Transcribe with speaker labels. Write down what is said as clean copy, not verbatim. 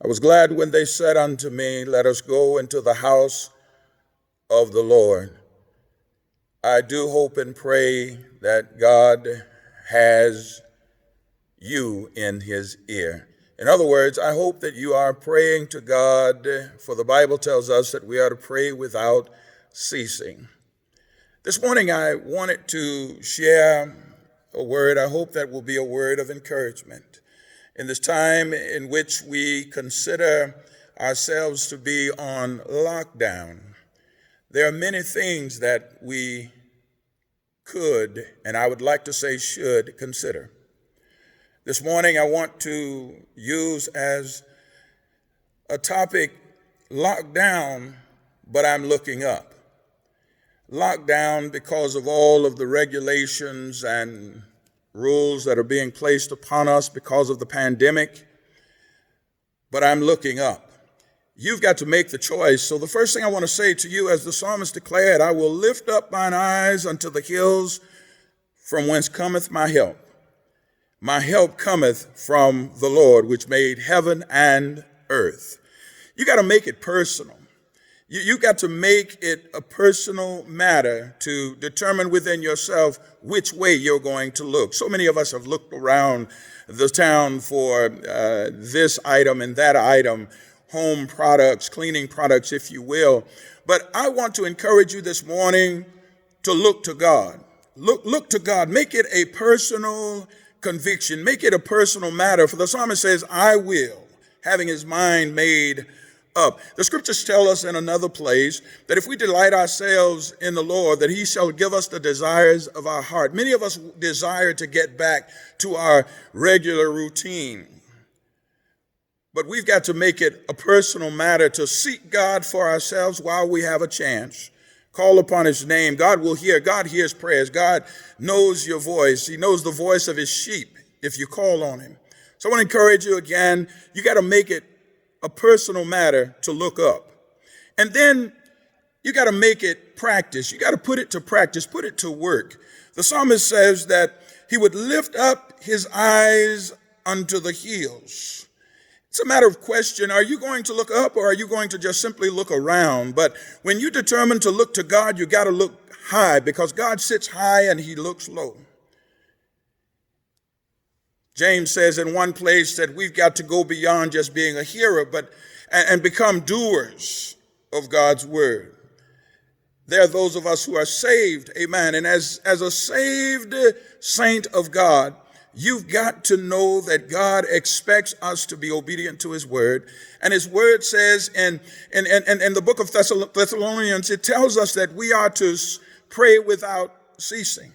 Speaker 1: I was glad when they said unto me, let us go into the house of the Lord. I do hope and pray that God has you in his ear. In other words, I hope that you are praying to God, for the Bible tells us that we are to pray without ceasing. This morning I wanted to share a word. I hope that will be a word of encouragement in this time in which we consider ourselves to be on lockdown. There are many things that we could, and I would like to say should, consider. This morning I want to use as a topic, lockdown, but I'm looking up. Lockdown because of all of the regulations and rules that are being placed upon us because of the pandemic, but I'm looking up. You've got to make the choice. So the first thing I want to say to you, as the psalmist declared, I will lift up mine eyes unto the hills from whence cometh my help. My help cometh from the Lord, which made heaven and earth. You got to make it personal. You got to make it a personal matter to determine within yourself which way you're going to look. So many of us have looked around the town for this item and that item, home products, cleaning products, if you will. But I want to encourage you this morning to look to God. Look to God. Make it a personal conviction. Make it a personal matter. For the psalmist says, I will, having his mind made up. The scriptures tell us in another place that if we delight ourselves in the Lord, that he shall give us the desires of our heart. Many of us desire to get back to our regular routine, but we've got to make it a personal matter to seek God for ourselves while we have a chance. Call upon his name. God will hear. God hears prayers. God knows your voice. He knows the voice of his sheep if you call on him. So I want to encourage you again, you got to make it a personal matter to look up. And then you got to make it practice. You got to put it to practice, put it to work. The psalmist says that he would lift up his eyes unto the hills. It's a matter of question. Are you going to look up or are you going to just simply look around? But when you determine to look to God, you got to look high, because God sits high and he looks low. James says in one place that we've got to go beyond just being a hearer, and become doers of God's word. There are those of us who are saved, amen. And as a saved saint of God, you've got to know that God expects us to be obedient to his word. And his word says in the book of Thessalonians, it tells us that we are to pray without ceasing.